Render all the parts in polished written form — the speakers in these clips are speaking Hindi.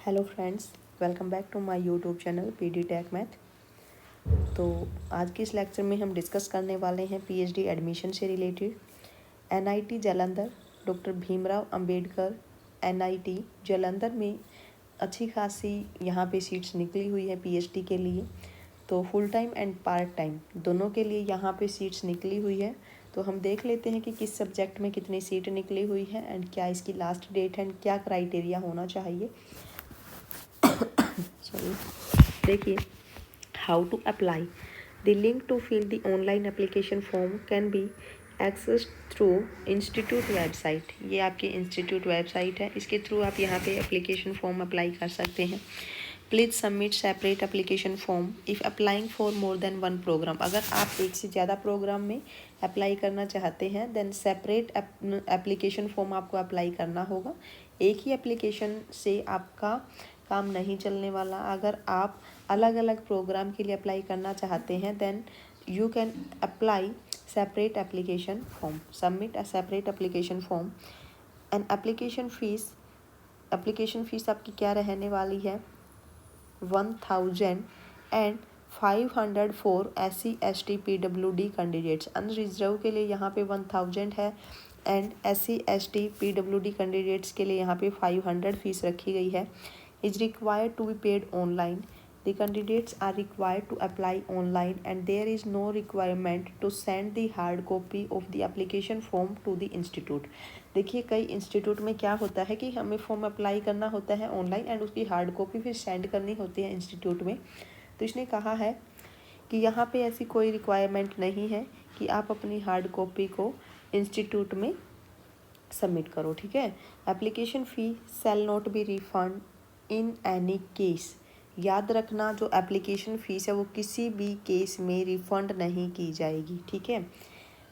Hello friends, welcome back to my YouTube channel PD tech math. तो आज के इस लेक्चर में हम डिस्कस करने वाले हैं पीएचडी एडमिशन से related. NIT Jalandhar, doctor Bhimrao Ambedkar NIT Jalandhar में अच्छी खासी यहाँ पे सीट्स निकली हुई है पीएचडी के लिए। तो full time and part time दोनों के लिए यहाँ पे सीट्स निकली हुई है। तो हम देख लेते हैं कि किस सब्जेक्ट में कितनी सीट निकली हुई है एंड क्या इसकी लास्ट डेट है एंड क्या क्राइटेरिया होना चाहिए। सॉरी, देखिए, how to apply. The link to fill the online application form can be access through institute website. ये आपकी इंस्टीट्यूट वेबसाइट है, इसके थ्रू आप यहाँ पे एप्लीकेशन फॉर्म अप्लाई कर सकते हैं। Please submit separate application form if applying for more than one programme. अगर आप एक से ज़्यादा प्रोग्राम में अप्लाई करना चाहते हैं देन सेपरेट एप्लीकेशन फॉर्म आपको अप्लाई करना होगा। एक ही एप्लीकेशन से आपका काम नहीं चलने वाला। अगर आप अलग अलग प्रोग्राम के लिए अप्लाई करना चाहते हैं then you can apply separate application form, submit a separate application form. And application fees आपकी क्या रहने वाली है 1000 and 500 for SC ST PWD candidates. Unreserve के लिए यहाँ पे 1000 है and SC ST PWD candidates के लिए यहाँ पे 500 फीस रखी गई है। is required to be paid online. The candidates are required to apply online and there is no requirement to send the hard copy of the application form to the institute. देखिए, कई इंस्टीट्यूट में क्या होता है कि हमें फॉर्म अप्लाई करना होता है ऑनलाइन एंड उसकी हार्ड कॉपी फिर सेंड करनी होती है इंस्टीट्यूट में। तो इसने कहा है कि यहाँ पे ऐसी कोई रिक्वायरमेंट नहीं है कि आप अपनी हार्ड कॉपी को इंस्टीट्यूट में सबमिट करो, ठीक है। Application fee shall not be refund in any case. याद रखना, जो एप्लीकेशन फ़ीस है वो किसी भी केस में रिफ़ंड नहीं की जाएगी, ठीक है।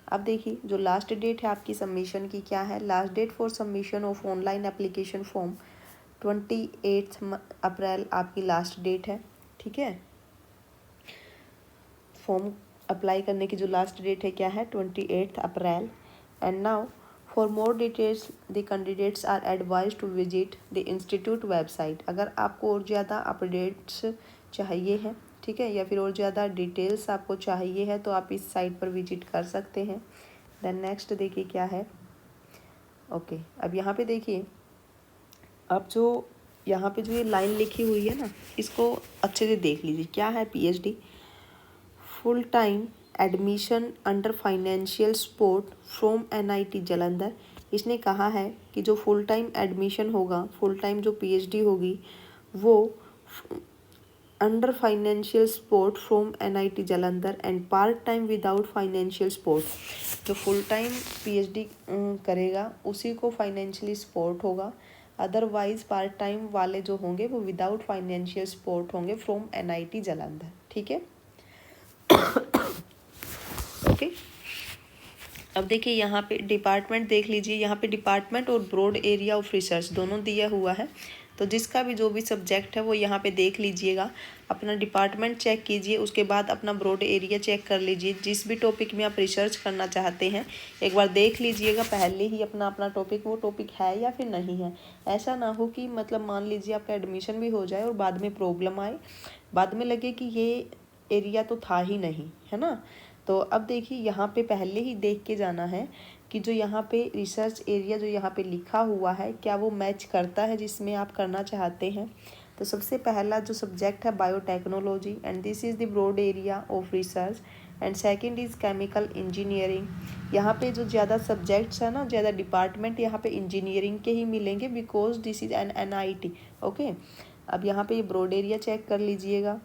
अब देखिए, जो लास्ट डेट है आपकी सबमिशन की क्या है। Last date for submission of online application form 28 April आपकी लास्ट डेट है, ठीक है। फॉर्म अप्लाई करने की जो लास्ट डेट है क्या है 28 अप्रैल। And now for more details the candidates are advise to visit the institute website. अगर आपको और ज़्यादा अपडेट्स चाहिए हैं, ठीक है, या फिर और ज़्यादा डिटेल्स आपको चाहिए है तो आप इस साइट पर विजिट कर सकते हैं। देन नेक्स्ट देखिए क्या है। ओके, अब यहाँ पे देखिए, अब जो यहाँ पे जो ये लाइन लिखी हुई है ना, इसको अच्छे से देख लीजिए। क्या है PhD full time admission under financial support from NIT Jalandhar. इसने कहा है कि जो फुल टाइम एडमिशन होगा, फुल टाइम जो पीएचडी होगी वो under financial support from NIT Jalandhar and part time without financial support. जो फुल टाइम पीएचडी करेगा उसी को फाइनेंशियली सपोर्ट होगा, अदरवाइज पार्ट टाइम वाले जो होंगे वो विदाउट फाइनेंशियल सपोर्ट होंगे फ्रॉम एनआईटी जालंधर, ठीक है। ओके, अब देखिए यहाँ पे डिपार्टमेंट देख लीजिए। यहाँ पे डिपार्टमेंट और ब्रॉड एरिया ऑफ रिसर्च दोनों दिया हुआ है। तो जिसका भी जो भी सब्जेक्ट है वो यहाँ पे देख लीजिएगा। अपना डिपार्टमेंट चेक कीजिए, उसके बाद अपना ब्रॉड एरिया चेक कर लीजिए। जिस भी टॉपिक में आप रिसर्च करना चाहते हैं एक बार देख लीजिएगा पहले ही अपना अपना टॉपिक, वो टॉपिक है या फिर नहीं है। ऐसा ना हो कि मतलब मान लीजिए आपका एडमिशन भी हो जाए और बाद में प्रॉब्लम आए, बाद में लगे कि ये एरिया तो था ही नहीं, है ना। तो अब देखिए, यहाँ पे पहले ही देख के जाना है कि जो यहाँ पे रिसर्च एरिया जो यहाँ पे लिखा हुआ है क्या वो मैच करता है जिसमें आप करना चाहते हैं। तो सबसे पहला जो सब्जेक्ट है biotechnology and this is the broad area of research. And second is chemical engineering. यहाँ पे जो ज़्यादा सब्जेक्ट्स है ना, ज़्यादा डिपार्टमेंट यहाँ पे इंजीनियरिंग के ही मिलेंगे because this is an NIT. Okay, अब यहाँ पे ये ब्रॉड एरिया चेक कर लीजिएगा।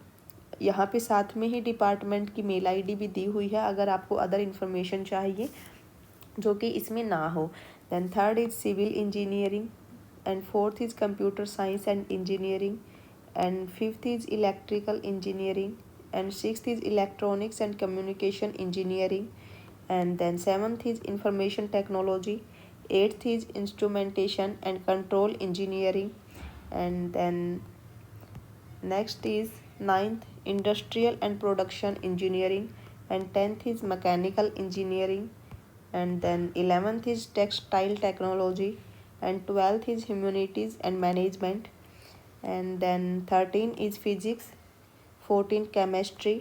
यहाँ पे साथ में ही डिपार्टमेंट की मेल आईडी भी दी हुई है अगर आपको अदर इन्फॉर्मेशन चाहिए जो कि इसमें ना हो। Then third is civil engineering and fourth is computer science and engineering and fifth is electrical engineering and sixth is electronics and communication engineering and then seventh is information technology, eighth is instrumentation and control engineering and then next is ninth industrial and production engineering and 10th is mechanical engineering and then 11th is textile technology and 12th is humanities and management and then 13 is physics, 14 chemistry,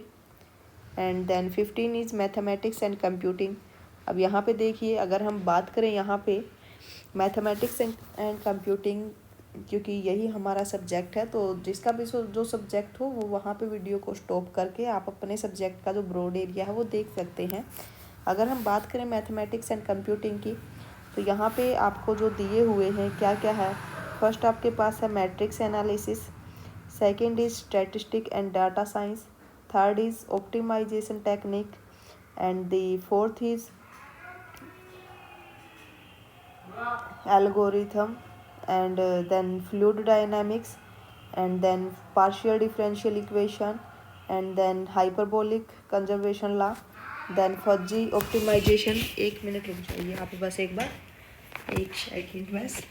and then 15 is mathematics and computing. अब यहाँ पे देखिए, अगर हम बात करें यहाँ पे मैथमेटिक्स एंड कंप्यूटिंग, क्योंकि यही हमारा सब्जेक्ट है, तो जिसका भी जो सब्जेक्ट हो वो वहाँ पे वीडियो को स्टॉप करके आप अपने सब्जेक्ट का जो ब्रॉड एरिया है वो देख सकते हैं। अगर हम बात करें मैथमेटिक्स एंड कंप्यूटिंग की, तो यहाँ पे आपको जो दिए हुए हैं क्या क्या है। फर्स्ट आपके पास है matrix analysis, second is statistic and data science, third is optimization technique, and the fourth is algorithm, and then fluid dynamics, and then partial differential equation, and then hyperbolic conservation law, then fuzzy optimization। एक मिनट रुक जाइए आप बस एक बार, एक सेकंड बस।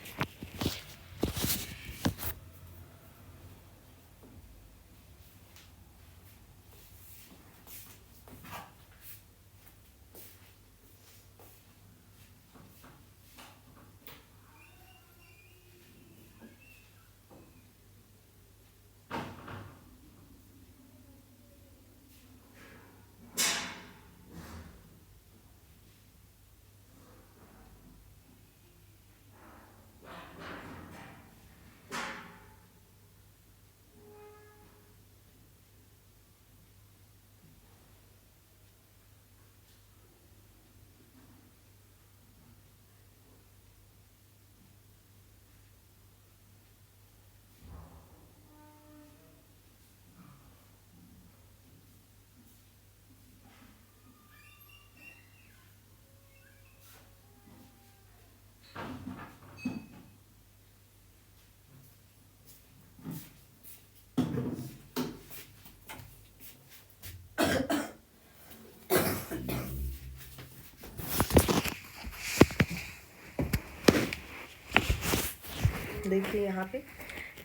देखिए यहाँ पे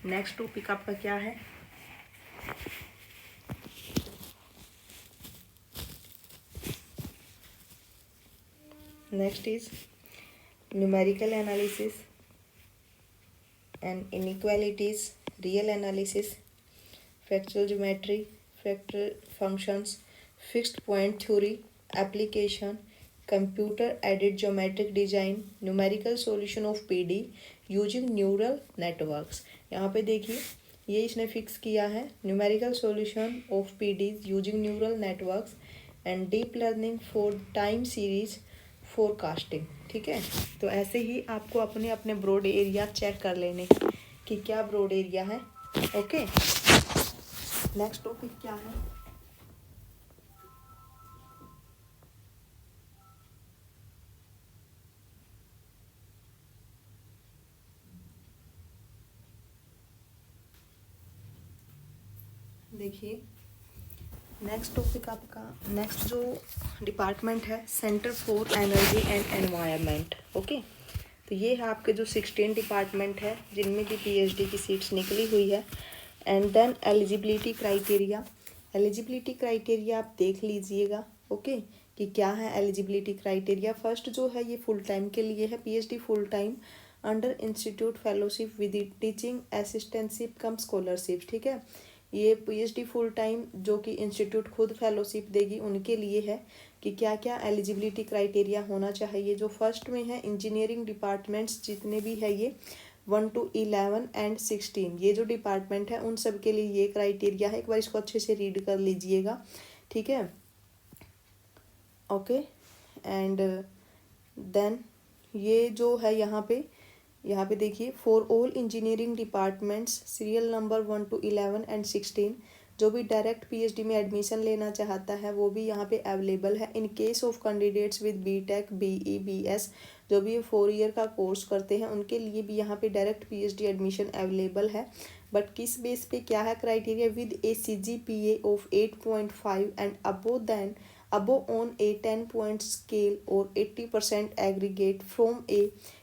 नेक्स्ट टॉपिक आपका क्या है। Next is numerical analysis and inequalities, real analysis, fractal geometry, fractal functions, fixed point theory, application, computer aided geometric design, numerical solution of PD using neural networks. यहाँ पे देखिए ये इसने फिक्स किया है, numerical solution of PDs using neural networks and deep learning for time series forecasting. ठीक है, तो ऐसे ही आपको अपने अपने ब्रॉड एरिया चेक कर लेने कि क्या ब्रॉड एरिया है। ओके, नेक्स्ट टॉपिक क्या है। देखिए नेक्स्ट टॉपिक आपका, नेक्स्ट जो डिपार्टमेंट है centre for energy and environment. Okay, तो ये है आपके जो 16 डिपार्टमेंट है जिनमें भी पीएचडी की सीट्स निकली हुई है। And then eligibility criteria, eligibility criteria आप देख लीजिएगा। ओके, कि क्या है एलिजिबिलिटी क्राइटेरिया। फर्स्ट जो है ये फुल टाइम के लिए है, PhD full time under institute fellowship with teaching assistantship come scholarship. ठीक है, ये पीएचडी फुल टाइम जो कि इंस्टीट्यूट खुद फेलोशिप देगी उनके लिए है कि क्या क्या एलिजिबिलिटी क्राइटेरिया होना चाहिए। जो फर्स्ट में है इंजीनियरिंग डिपार्टमेंट्स जितने भी है ये 1 to 11 एंड 16, ये जो डिपार्टमेंट है उन सब के लिए ये क्राइटेरिया है। एक बार इसको अच्छे से रीड कर लीजिएगा। ठीक है, ओके, एंड देन ये जो है यहाँ पे देखिए for all engineering departments serial number 1 to 11 and 16, जो भी डायरेक्ट पीएचडी में एडमिशन लेना चाहता है वो भी यहाँ पे अवेलेबल है। In case of candidates with BTech BE BS, जो भी 4 ईयर का कोर्स करते हैं उनके लिए भी यहाँ पे डायरेक्ट पीएचडी एडमिशन अवेलेबल है। बट किस बेस पे क्या है criteria, with A CGPA of 8.5 and above on a 10-point scale or 80% aggregate from a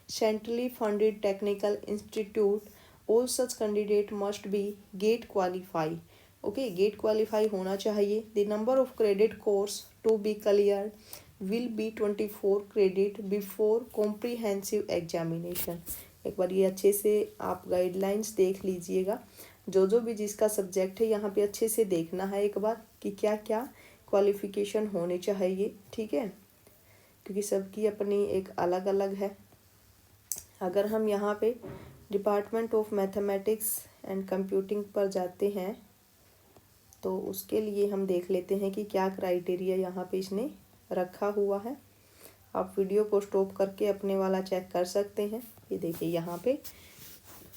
centrally funded technical institute. All such candidate must be GATE qualify. Okay, GATE qualify होना चाहिए। The number of credit course to be cleared will be 24 credit before comprehensive examination। एक बार ये अच्छे से आप गाइडलाइंस देख लीजिएगा। जो भी जिसका सब्जेक्ट है यहाँ पे अच्छे से देखना है एक बार कि क्या क्या क्वालिफ़िकेशन होनी चाहिए, ठीक है, क्योंकि सबकी अपनी एक अलग अलग है। अगर हम यहाँ पे department of mathematics and computing पर जाते हैं तो उसके लिए हम देख लेते हैं कि क्या क्राइटेरिया यहाँ पे इसने रखा हुआ है। आप वीडियो को स्टॉप करके अपने वाला चेक कर सकते हैं। ये देखिए यहाँ पे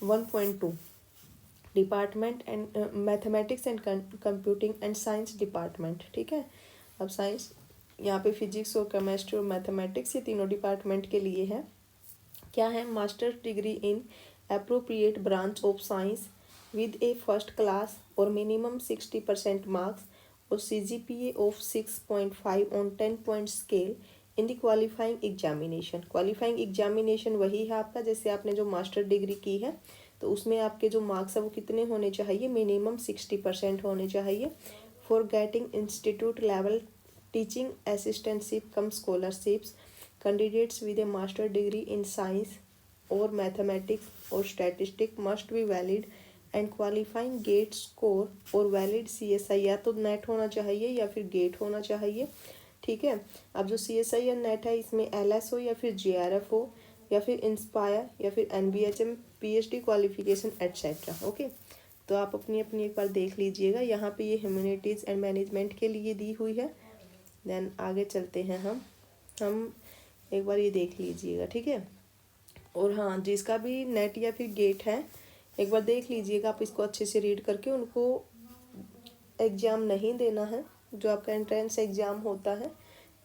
1.2 department and mathematics and computing and science department, ठीक है। अब साइंस यहाँ पे फिजिक्स और केमिस्ट्री और मैथमेटिक्स ये तीनों डिपार्टमेंट के लिए है। क्या है, masters degree in appropriate branch of science with A first class और मिनिमम 60% मार्क्स और CGPA of 6.5 on 10 point scale in the qualifying examination. Qualifying examination वही है आपका, जैसे आपने जो मास्टर डिग्री की है तो उसमें आपके जो मार्क्स है वो कितने होने चाहिए, मिनिमम 60% होने चाहिए। For getting institute level teaching assistantship cum scholarships candidates with a master degree in science और मैथमेटिक्स और statistic must be valid and qualifying GATE score और वैलिड CSI, या तो नेट होना चाहिए या फिर गेट होना चाहिए, ठीक है। अब जो CSI या नेट है इसमें LS हो या फिर JRF हो या फिर इंस्पायर या फिर NBHM PhD qualification etcetera, okay. तो आप अपनी अपनी एक बार देख लीजिएगा। यहाँ पे ये ह्यूमैनिटीज़ एंड मैनेजमेंट के लिए दी हुई है। देन आगे चलते हैं हम एक बार ये देख लीजिएगा, ठीक है। और हाँ, जिसका भी नेट या फिर गेट है एक बार देख लीजिएगा आप इसको अच्छे से रीड करके। उनको एग्ज़ाम नहीं देना है, जो आपका एंट्रेंस एग्ज़ाम होता है,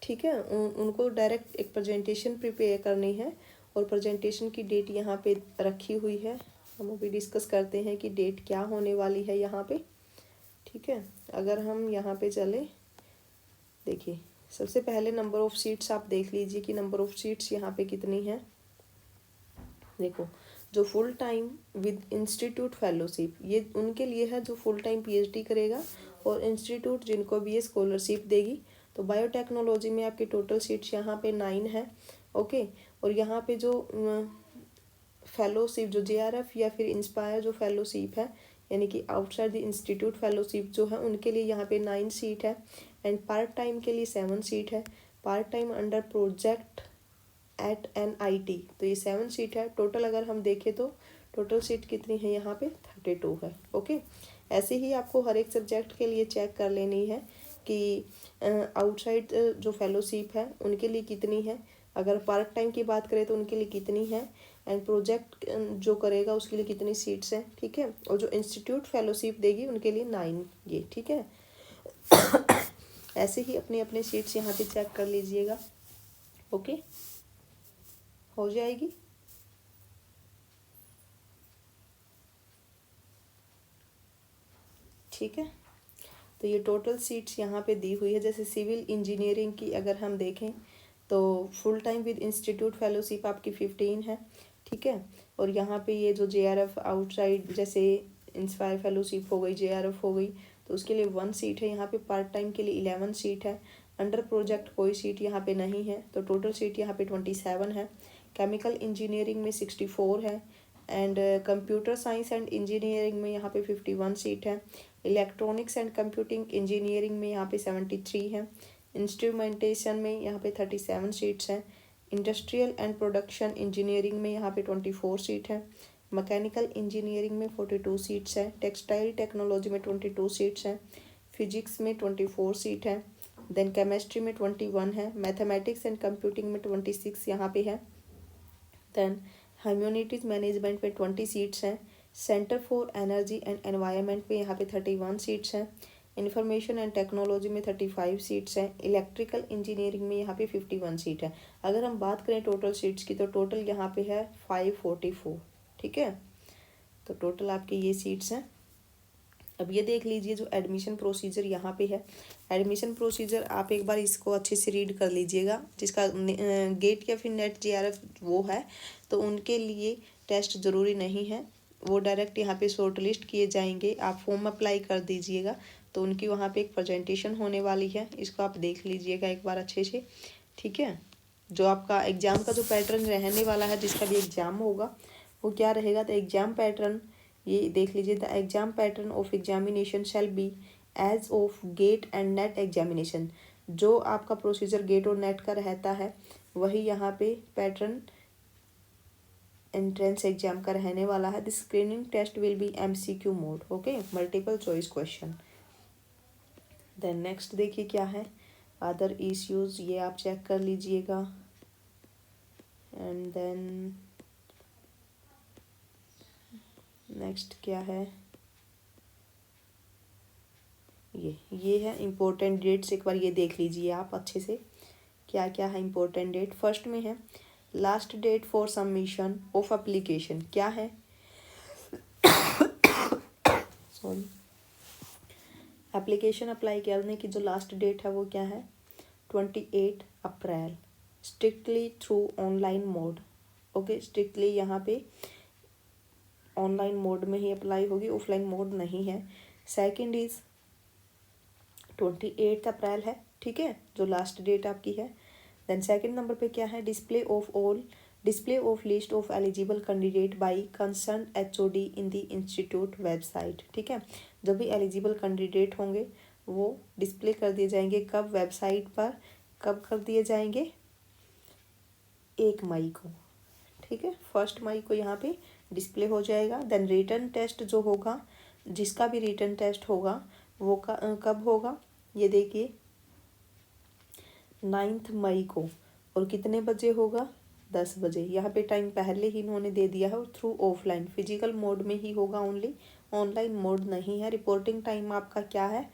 ठीक है। उनको डायरेक्ट एक प्रेजेंटेशन प्रिपेयर करनी है और प्रेजेंटेशन की डेट यहाँ पे रखी हुई है। हम अभी डिस्कस करते हैं कि डेट क्या होने वाली है यहाँ पे, ठीक है। अगर हम यहाँ पे चले, देखिए सबसे पहले नंबर ऑफ़ सीट्स आप देख लीजिए कि नंबर ऑफ़ सीट्स यहाँ पे कितनी है। देखो, जो full time with institute fellowship ये उनके लिए है जो फुल टाइम PhD करेगा, और इंस्टीट्यूट जिनको भी ये स्कॉलरशिप देगी। तो बायोटेक्नोलॉजी में आपकी टोटल सीट्स यहाँ पे 9 है, ओके। और यहाँ पे जो फेलोशिप जो JRF या फिर इंस्पायर जो फेलोशिप है, यानी कि आउटसाइड द इंस्टीट्यूट फेलोशिप जो है उनके लिए यहाँ पे 9 सीट है। एंड पार्ट टाइम के लिए 7 सीट है। Part time under project at NIT तो ये 7 सीट है। टोटल अगर हम देखें तो टोटल सीट कितनी है यहाँ पे 32 है, ओके। ऐसे ही आपको हर एक सब्जेक्ट के लिए चेक कर लेनी है कि आउटसाइड जो फेलोशिप है उनके लिए कितनी है। अगर पार्ट टाइम की बात करें तो उनके लिए कितनी है, एंड प्रोजेक्ट जो करेगा उसके लिए कितनी सीट्स हैं, ठीक है। और जो इंस्टीट्यूट फेलोशिप देगी उनके लिए 9 ये, ठीक है। ऐसे ही अपने अपने सीट्स यहाँ पे चेक कर लीजिएगा, ओके, हो जाएगी। ठीक है, तो ये टोटल सीट्स यहाँ पे दी हुई है। जैसे सिविल इंजीनियरिंग की अगर हम देखें तो full time with institute fellowship आपकी 15 है, ठीक है। और यहाँ पे ये जो JRF आउटसाइड जैसे इंस्पायर फेलोशिप हो गई, JRF हो गई, तो उसके लिए 1 सीट है। यहाँ पे पार्ट टाइम के लिए 11 सीट है। अंडर प्रोजेक्ट कोई सीट यहाँ पे नहीं है, तो टोटल सीट यहाँ पे 27 है। केमिकल इंजीनियरिंग में 64 है। And computer science and engineering में यहाँ पे 51 सीट है। इलेक्ट्रॉनिक्स एंड कंप्यूटिंग इंजीनियरिंग में यहाँ पे 73 है। इंस्ट्रूमेंटेशन में यहाँ पे 37 सीट्स हैं। इंडस्ट्रियल एंड प्रोडक्शन इंजीनियरिंग में यहाँ पे 24 सीट है। मैकेनिकल इंजीनियरिंग में 42 सीट्स हैं। टेक्सटाइल टेक्नोलॉजी में 22 सीट्स हैं। फिजिक्स में 24 सीट है। देन केमिस्ट्री में 21 है। मैथमेटिक्स एंड कंप्यूटिंग में 26 यहाँ पे है। देन ह्यूमैनिटीज़ मैनेजमेंट में 20 सीट्स हैं। Centre for energy and environment में यहाँ पे 31 सीट्स हैं। इंफॉर्मेशन एंड टेक्नोलॉजी में 35 सीट्स हैं। इलेक्ट्रिकल इंजीनियरिंग में यहाँ पे 51 सीट है। अगर हम बात करें टोटल सीट्स की तो टोटल यहाँ पे है 544, ठीक है। तो टोटल आपकी ये सीट्स हैं। अब ये देख लीजिए जो एडमिशन प्रोसीजर यहाँ पे है। एडमिशन प्रोसीजर आप एक बार इसको अच्छे से रीड कर लीजिएगा। जिसका गेट या फिर नेट JRF वो है तो उनके लिए टेस्ट ज़रूरी नहीं है, वो डायरेक्ट यहाँ पे शॉर्ट लिस्ट किए जाएंगे। आप फॉर्म अप्लाई कर दीजिएगा तो उनकी वहाँ पे एक प्रेजेंटेशन होने वाली है, इसको आप देख लीजिएगा एक बार अच्छे से, ठीक है। जो आपका एग्ज़ाम का जो पैटर्न रहने वाला है, जिसका भी एग्ज़ाम होगा वो क्या रहेगा, तो एग्ज़ाम पैटर्न ये देख लीजिए, the exam pattern of examination shall be as of GATE and NET examination. जो आपका प्रोसीजर गेट और नेट का रहता है वही यहाँ पे पैटर्न एंट्रेंस एग्जाम का रहने वाला है। The screening test will be MCQ mode, okay, multiple choice question. Then next देखिए क्या है, अदर इश्यूज, ये आप चेक कर लीजिएगा। एंड देन नेक्स्ट क्या है, ये है इम्पोर्टेंट डेट्स। एक बार ये देख लीजिए आप अच्छे से क्या क्या है इम्पोर्टेंट डेट। फर्स्ट में है last date for submission of application, क्या है सॉरी, एप्लीकेशन अप्लाई करने की जो लास्ट डेट है वो क्या है 28 अप्रैल, strictly through online mode, okay, strictly यहाँ पे ऑनलाइन मोड में ही अप्लाई होगी, ऑफलाइन मोड नहीं है। सेकंड इज 28 अप्रैल है, ठीक है, जो लास्ट डेट आपकी है। देन सेकंड नंबर पे क्या है, display of list of eligible candidate by concern HOD in the institute website, ठीक है। जो भी एलिजिबल कैंडिडेट होंगे वो डिस्प्ले कर दिए जाएंगे, कब, वेबसाइट पर, कब कर दिए जाएंगे 1 मई को, ठीक है, 1 मई को यहाँ पे डिस्प्ले हो जाएगा। देन रिटन टेस्ट जो होगा, जिसका भी रिटन टेस्ट होगा वो कब होगा, ये देखिए 9 मई को, और कितने बजे होगा 10 बजे। यहाँ पे टाइम पहले ही इन्होंने दे दिया है, और थ्रू ऑफलाइन फिजिकल मोड में ही होगा ओनली, ऑनलाइन मोड नहीं है। रिपोर्टिंग टाइम आपका क्या है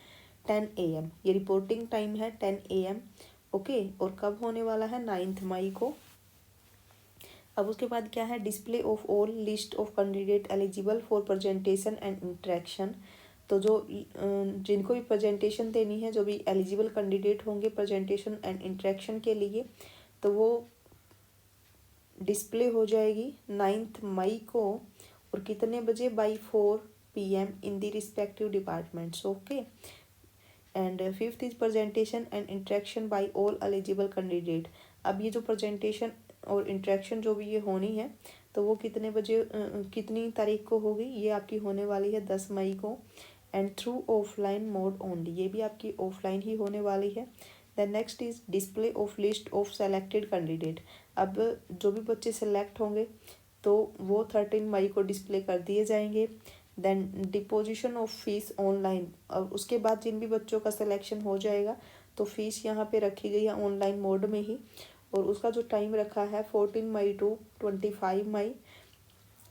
10 AM, ये रिपोर्टिंग टाइम है 10 AM, ओके, और कब होने वाला है 9 मई को। अब उसके बाद क्या है, display of all list of candidate eligible for presentation and interaction. तो जो जिनको भी प्रेजेंटेशन देनी है, जो भी एलिजिबल कैंडिडेट होंगे प्रेजेंटेशन एंड इंटरेक्शन के लिए, तो वो डिस्प्ले हो जाएगी 9 मई को, और कितने बजे, by 4 PM in the respective departments, okay. And fifth is presentation and interaction by all eligible candidate. अब ये जो प्रेजेंटेशन और इंटरेक्शन जो भी ये होनी है, तो वो कितने बजे कितनी तारीख को होगी, ये आपकी होने वाली है 10 मई को। And through offline mode only, ये भी आपकी ऑफलाइन ही होने वाली है। Then next is display of list of selected candidate. अब जो भी बच्चे सेलेक्ट होंगे तो वो 13 मई को डिस्प्ले कर दिए जाएंगे। Then deposition of fees online, और उसके बाद जिन भी बच्चों का सिलेक्शन हो जाएगा तो फीस यहाँ पे रखी गई है ऑनलाइन मोड में ही, और उसका जो टाइम रखा है 14 मई टू 25 मई।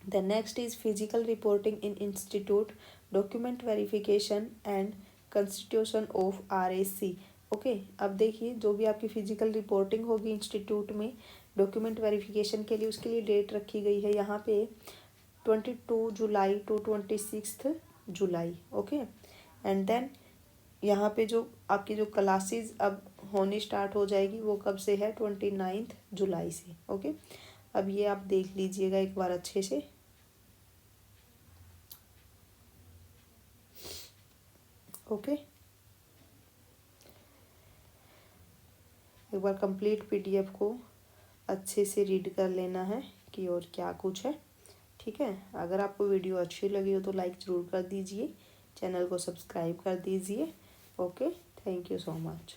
The next is physical reporting in institute, document verification and constitution of RAC, okay. अब देखिए जो भी आपकी फिजिकल रिपोर्टिंग होगी इंस्टीट्यूट में डॉक्यूमेंट वेरिफिकेशन के लिए, उसके लिए डेट रखी गई है यहाँ पे 22 जुलाई टू 26 जुलाई, ओके। एंड देन यहाँ पे जो आपकी जो क्लासेस अब होनी स्टार्ट हो जाएगी वो कब से है 29 जुलाई से, ओके। अब ये आप देख लीजिएगा एक बार अच्छे से, ओके। एक बार कंप्लीट PDF को अच्छे से रीड कर लेना है कि और क्या कुछ है, ठीक है। अगर आपको वीडियो अच्छी लगी हो तो लाइक ज़रूर कर दीजिए, चैनल को सब्सक्राइब कर दीजिए, okay. Thank you so much.